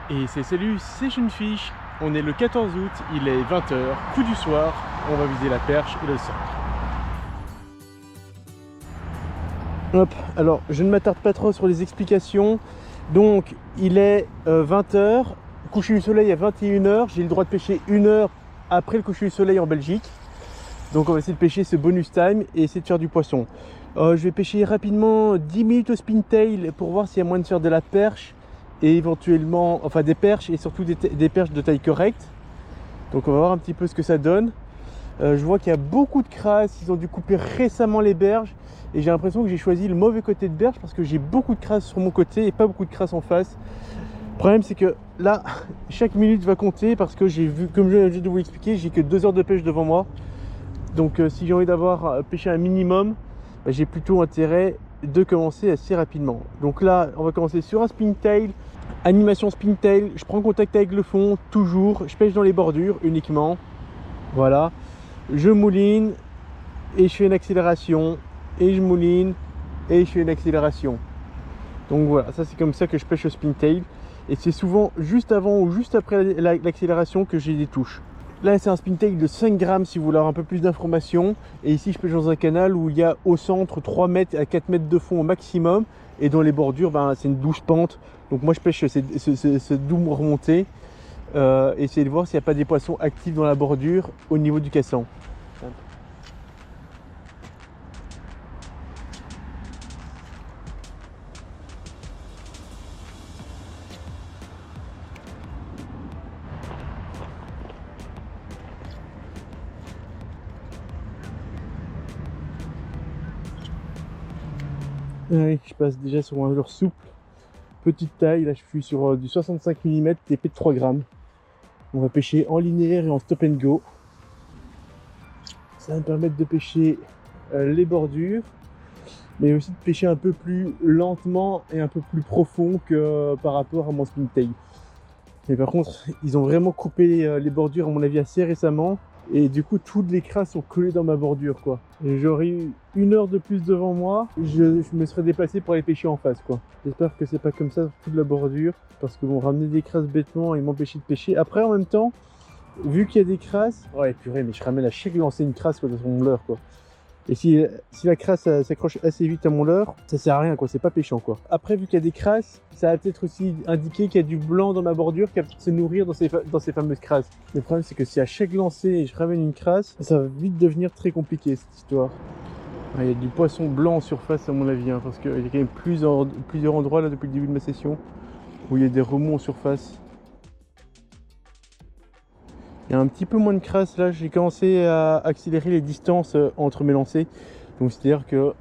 Et c'est salut, c'est Jeune-Fiche. On est le 14 août, il est 20 h, coup du soir, on va viser la perche et le centre. Hop, alors je ne m'attarde pas trop sur les explications. Donc il est 20 h, coucher du soleil à 21 h, j'ai le droit de pêcher 1 heure après le coucher du soleil en Belgique. Donc on va essayer de pêcher ce bonus time et essayer de faire du poisson. Je vais pêcher rapidement 10 minutes au spintail pour voir s'il y a moyen de faire de la perche et éventuellement, enfin des perches et surtout des perches de taille correcte. Donc on va voir un petit peu ce que ça donne. Je vois qu'il y a beaucoup de crasses, ils ont dû couper récemment les berges et j'ai l'impression que j'ai choisi le mauvais côté de berge parce que j'ai beaucoup de crasses sur mon côté et pas beaucoup de crasses en face. Le problème c'est que là, chaque minute va compter parce que j'ai vu, comme je viens de vous l'expliquer, j'ai que 2 heures de pêche devant moi. Donc si j'ai envie d'avoir pêché un minimum, j'ai plutôt intérêt de commencer assez rapidement. Donc là, on va commencer sur un spintail, animation spintail, je prends contact avec le fond, toujours, je pêche dans les bordures uniquement. Voilà, je mouline et je fais une accélération, et je mouline et je fais une accélération. Donc voilà, ça c'est comme ça que je pêche au spintail. Et c'est souvent juste avant ou juste après l'accélération que j'ai des touches. Là c'est un spintail de 5 grammes si vous voulez avoir un peu plus d'informations. Et ici je pêche dans un canal où il y a au centre 3 mètres à 4 mètres de fond au maximum. Et dans les bordures c'est une douce pente. Donc moi je pêche cette double remontée. Essayez de voir s'il n'y a pas des poissons actifs dans la bordure au niveau du caisson. Ouais, je passe déjà sur un leurre souple, petite taille, là je suis sur du 65 mm TP de 3 grammes. On va pêcher en linéaire et en stop and go. Ça va me permettre de pêcher les bordures, mais aussi de pêcher un peu plus lentement et un peu plus profond que par rapport à mon spintail. Mais par contre, ils ont vraiment coupé les bordures à mon avis assez récemment. Et du coup, toutes les crasses sont collées dans ma bordure, quoi. J'aurais eu 1 heure de plus devant moi, je me serais déplacé pour aller pêcher en face, quoi. J'espère que c'est pas comme ça sur toute la bordure, parce qu'ils vont ramener des crasses bêtement et m'empêcher de pêcher. Après, en même temps, vu qu'il y a des crasses, ouais purée, mais je ramène à chaque lancer une crasse quoi, dans mon leurre, quoi. Et si la crasse s'accroche assez vite à mon leurre, ça sert à rien, quoi, c'est pas péchant, quoi. Après, vu qu'il y a des crasses, ça va peut-être aussi indiquer qu'il y a du blanc dans ma bordure qui va peut-être se nourrir dans ces fameuses crasses. Le problème, c'est que si à chaque lancer je ramène une crasse, ça va vite devenir très compliqué cette histoire. Il y a du poisson blanc en surface à mon avis, hein, parce qu'il y a quand même plusieurs endroits là depuis le début de ma session où il y a des remous en surface. Il y a un petit peu moins de crasse là, j'ai commencé à accélérer les distances entre mes lancers. Donc c'est-à-dire que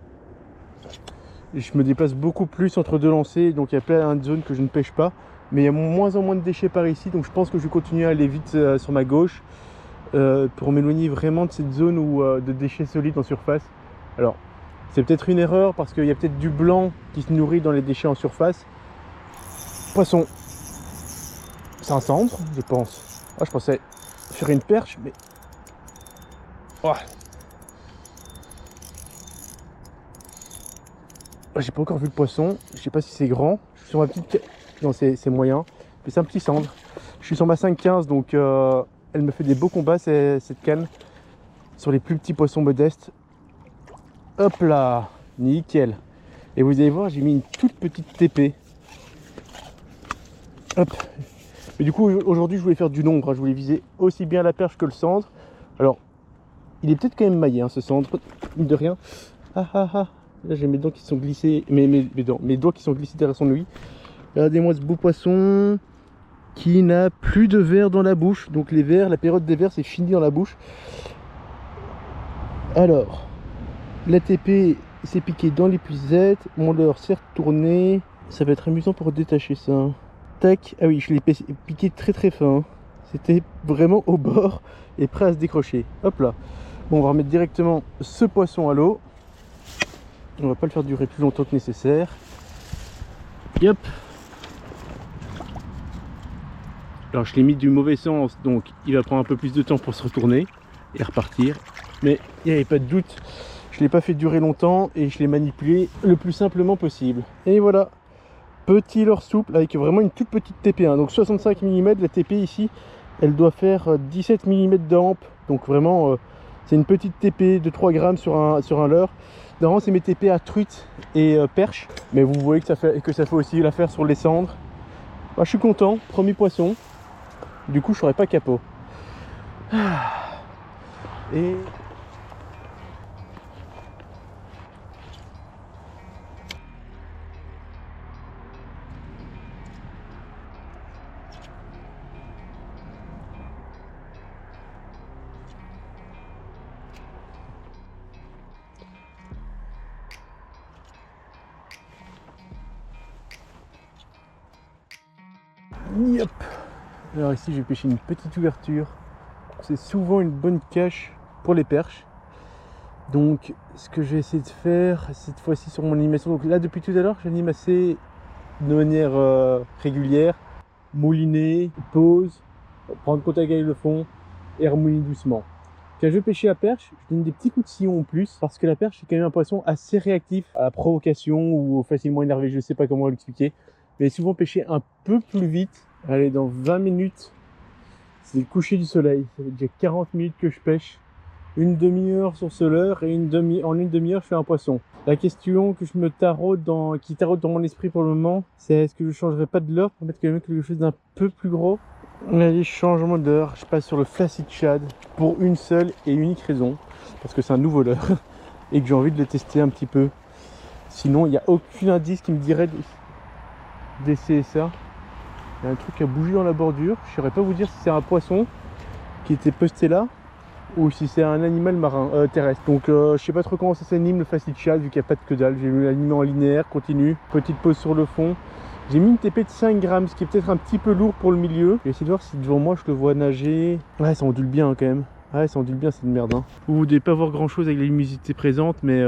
je me déplace beaucoup plus entre deux lancers, donc il y a plein de zones que je ne pêche pas. Mais il y a moins en moins de déchets par ici, donc je pense que je vais continuer à aller vite sur ma gauche pour m'éloigner vraiment de cette zone où, de déchets solides en surface. Alors c'est peut-être une erreur parce qu'il y a peut-être du blanc qui se nourrit dans les déchets en surface. Poisson, c'est un cendre je pense. Ah, je pensais faire une perche, mais oh. J'ai pas encore vu le poisson, je sais pas si c'est grand. Je suis sur ma petite, non c'est moyen, mais c'est un petit cendre. Je suis sur ma 5,15 donc elle me fait des beaux combats cette canne sur les plus petits poissons modestes. Hop là, nickel. Et vous allez voir, j'ai mis une toute petite TP. Hop. Mais du coup aujourd'hui je voulais faire du nombre, hein. Je voulais viser aussi bien la perche que le cendre. Alors il est peut-être quand même maillé, hein, ce cendre, mine de rien. Ah ah ah. Là j'ai mes dents qui sont glissées, mes doigts qui sont glissés derrière son ouïe. Regardez-moi ce beau poisson qui n'a plus de verre dans la bouche. Donc les vers, la période des vers c'est fini dans la bouche. Alors l'ATP s'est piqué dans l'épuisette, mon leurre s'est retourné. Ça va être amusant pour détacher ça. Tac, ah oui, je l'ai piqué très très fin. C'était vraiment au bord et prêt à se décrocher. Hop là. Bon, on va remettre directement ce poisson à l'eau. On va pas le faire durer plus longtemps que nécessaire. Yep. Alors je l'ai mis du mauvais sens, donc il va prendre un peu plus de temps pour se retourner et repartir. Mais il n'y avait pas de doute, je ne l'ai pas fait durer longtemps et je l'ai manipulé le plus simplement possible. Et voilà. petit leurre souple avec vraiment une toute petite TP, hein. Donc 65 mm, la TP ici elle doit faire 17 mm de hampe, donc vraiment c'est une petite TP de 3 grammes sur un leurre. Normalement c'est mes TP à truite et perche, mais vous voyez que ça fait aussi l'affaire sur les cendres. Bah, je suis content, premier poisson, du coup je serai pas capot. Et yep. Alors ici je vais pêcher une petite ouverture, c'est souvent une bonne cache pour les perches. Donc ce que je vais essayer de faire cette fois-ci sur mon animation, donc là depuis tout à l'heure j'anime assez de manière régulière, mouliner, pause, prendre contact avec le fond et remouliner doucement. Quand je vais pêcher la perche, je donne des petits coups de sillon en plus parce que la perche c'est quand même un poisson assez réactif à la provocation ou facilement énervé, je ne sais pas comment l'expliquer, mais souvent pêcher un peu plus vite. Allez, dans 20 minutes c'est le coucher du soleil, ça fait déjà 40 minutes que je pêche, une demi-heure sur ce leurre et en une demi-heure je fais un poisson. La question que je me taraude qui taraude dans mon esprit pour le moment, c'est est-ce que je changerai pas de leurre pour mettre quand même quelque chose d'un peu plus gros. Allez, changement de leurre, je passe sur le Flaccid Shad pour une seule et unique raison, parce que c'est un nouveau leurre et que j'ai envie de le tester un petit peu. Sinon il n'y a aucun indice qui me dirait d'essayer ça. Il y a un truc qui a bougé dans la bordure, je ne saurais pas vous dire si c'est un poisson qui était posté là ou si c'est un animal marin terrestre. Donc je sais pas trop comment ça s'anime le Flaccid Shad vu qu'il n'y a pas de que dalle. J'ai mis l'animé en linéaire, continue, petite pause sur le fond. J'ai mis une TP de 5 grammes, ce qui est peut-être un petit peu lourd pour le milieu. Je vais essayer de voir si devant moi je le vois nager. Ouais, ça ondule bien quand même. Ouais, ça ondule bien, c'est une merde, hein. Vous devez pas voir grand chose avec la luminosité présente, mais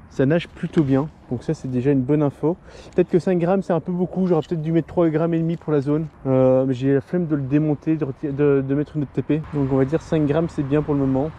ça nage plutôt bien. Donc ça c'est déjà une bonne info. Peut-être que 5 grammes c'est un peu beaucoup, j'aurais peut-être dû mettre 3 grammes et demi pour la zone. Mais j'ai la flemme de le démonter, de mettre une autre TP. Donc on va dire 5 grammes c'est bien pour le moment.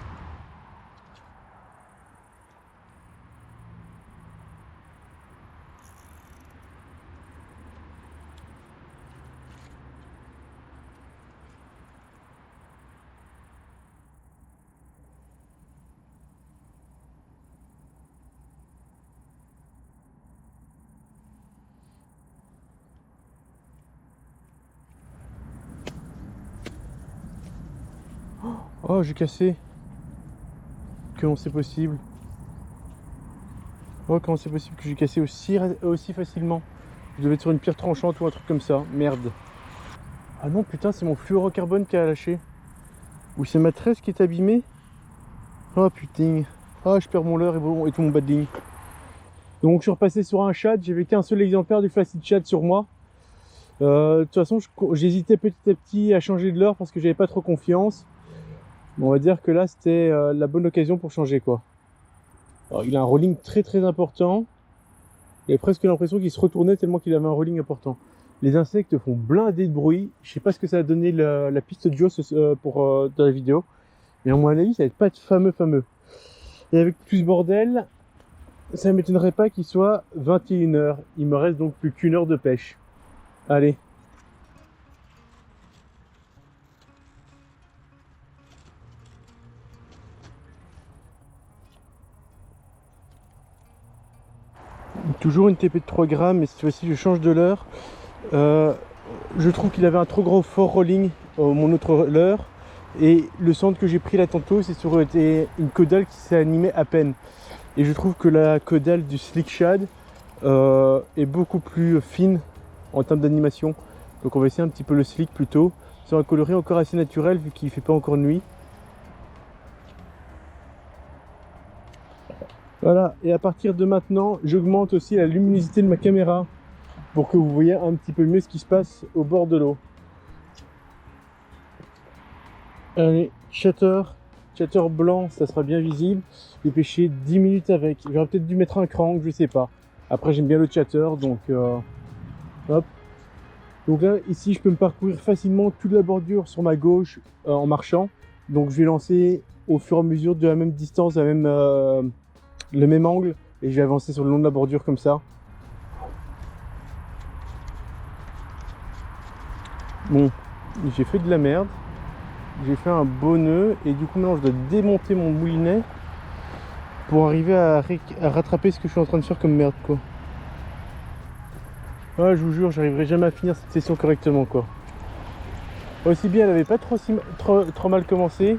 Oh, j'ai cassé. Comment c'est possible? Oh, comment c'est possible que j'ai cassé aussi facilement? Je devais être sur une pierre tranchante ou un truc comme ça. Merde. Ah non, putain, c'est mon fluorocarbone qui a lâché. Ou c'est ma tresse qui est abîmée. Oh putain. Ah, je perds mon leurre et tout mon badling. Donc je suis repassé sur un shad. J'avais qu'un seul exemplaire du Flaccid Shad sur moi. De toute façon, j'hésitais petit à petit à changer de leurre parce que j'avais pas trop confiance. On va dire que là c'était la bonne occasion pour changer quoi. Alors, il a un rolling très important. J'avais presque l'impression qu'il se retournait tellement qu'il avait un rolling important. Les insectes font blinder de bruit. Je sais pas ce que ça a donné la piste de Joe dans la vidéo. Mais à mon avis ça va être pas fameux. Et avec tout ce bordel, ça ne m'étonnerait pas qu'il soit 21 h. Il me reste donc plus qu'une heure de pêche. Allez. Toujours une TP de 3 grammes, mais cette fois-ci je change de leurre. Je trouve qu'il avait un trop gros fort rolling mon autre leurre. Et le centre que j'ai pris là tantôt, c'est sur une caudale qui s'est animée à peine. Et je trouve que la caudale du Slick Shad est beaucoup plus fine en termes d'animation. Donc on va essayer un petit peu le Slick plutôt. C'est un coloris encore assez naturel vu qu'il ne fait pas encore nuit. Voilà, et à partir de maintenant, j'augmente aussi la luminosité de ma caméra pour que vous voyez un petit peu mieux ce qui se passe au bord de l'eau. Allez, chatter blanc, ça sera bien visible. J'ai pêché 10 minutes avec. J'aurais peut-être dû mettre un crank, je sais pas. Après, j'aime bien le chatter, donc hop. Donc là, ici, je peux me parcourir facilement toute la bordure sur ma gauche en marchant. Donc je vais lancer au fur et à mesure de la même distance, le même angle, et je vais avancer sur le long de la bordure comme ça. Bon, j'ai fait de la merde. J'ai fait un beau nœud et du coup maintenant je dois démonter mon moulinet pour arriver à rattraper ce que je suis en train de faire comme merde quoi. Ouais, je vous jure, j'arriverai jamais à finir cette session correctement quoi. Aussi bien elle avait pas trop mal commencé,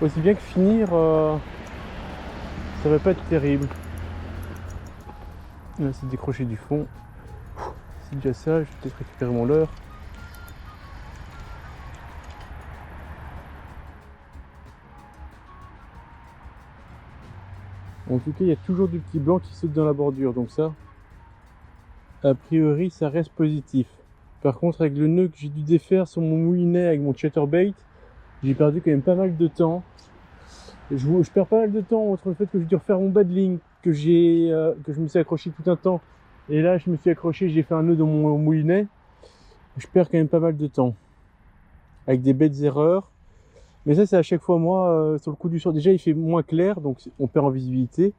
aussi bien que finir, ça va pas être terrible. Là c'est décroché du fond. C'est déjà ça, je vais peut-être récupérer mon leurre. En tout cas, il y a toujours du petit blanc qui saute dans la bordure, donc ça, a priori, ça reste positif. Par contre, avec le nœud que j'ai dû défaire sur mon moulinet avec mon chatterbait, j'ai perdu quand même pas mal de temps. Je perds pas mal de temps entre le fait que j'ai dû refaire mon bas de ligne, que je me suis accroché tout un temps, et là je me suis accroché, j'ai fait un nœud dans mon moulinet. Je perds quand même pas mal de temps, avec des bêtes erreurs. Mais ça, c'est à chaque fois moi, sur le coup du soir. Déjà, il fait moins clair, donc on perd en visibilité.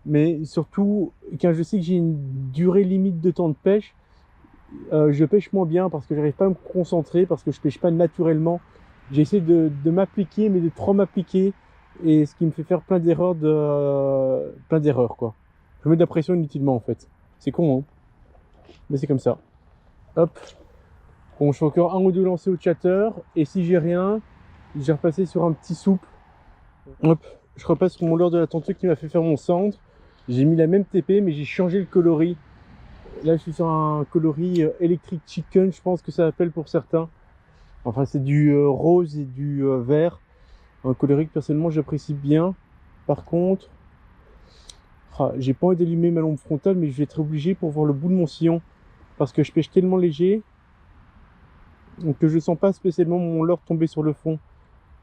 Mais surtout, quand je sais que j'ai une durée limite de temps de pêche, je pêche moins bien parce que j'arrive pas à me concentrer, parce que je pêche pas naturellement. J'essaie de m'appliquer, mais de trop m'appliquer, et ce qui me fait faire plein d'erreurs quoi. Je mets de la pression inutilement en fait. C'est con, hein, mais c'est comme ça. Hop. Bon, je fais encore un ou deux lancers au chatter, et si j'ai rien, j'ai repassé sur un petit souple. Hop, je repasse sur mon leurre de la tortue qui m'a fait faire mon centre. J'ai mis la même TP, mais j'ai changé le coloris. Là, je suis sur un coloris Electric Chicken, je pense que ça appelle pour certains. Enfin, c'est du rose et du vert. Un coloris que personnellement j'apprécie bien. Par contre, j'ai pas envie d'allumer ma lampe frontale, mais je vais être obligé pour voir le bout de mon sillon. Parce que je pêche tellement léger que je sens pas spécialement mon leurre tomber sur le fond.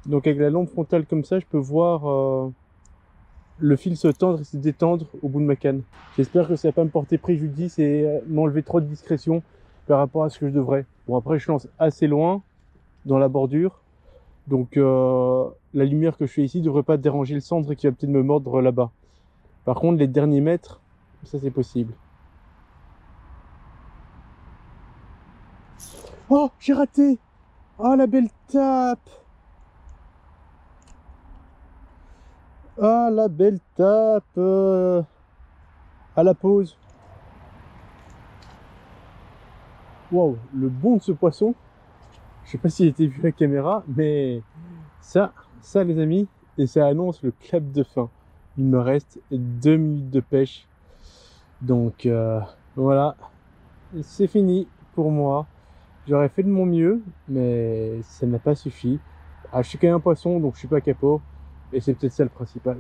Donc avec la lampe frontale comme ça, je peux voir le fil se tendre et se détendre au bout de ma canne. J'espère que ça va pas me porter préjudice et m'enlever trop de discrétion par rapport à ce que je devrais. Bon, après je lance assez loin dans la bordure, donc la lumière que je fais ici ne devrait pas déranger le cendre qui va peut-être me mordre là-bas. Par contre les derniers mètres, ça c'est possible. Oh, j'ai raté! Oh, la belle tape! Ah, la belle tape à la pause. Waouh, le bond de ce poisson. Je sais pas s'il a été vu à la caméra, mais ça les amis, et ça annonce le clap de fin. Il me reste 2 minutes de pêche. Donc voilà, c'est fini pour moi. J'aurais fait de mon mieux, mais ça n'a pas suffi. Je suis quand même un poisson, donc je suis pas capot. Et c'est peut-être ça le principal.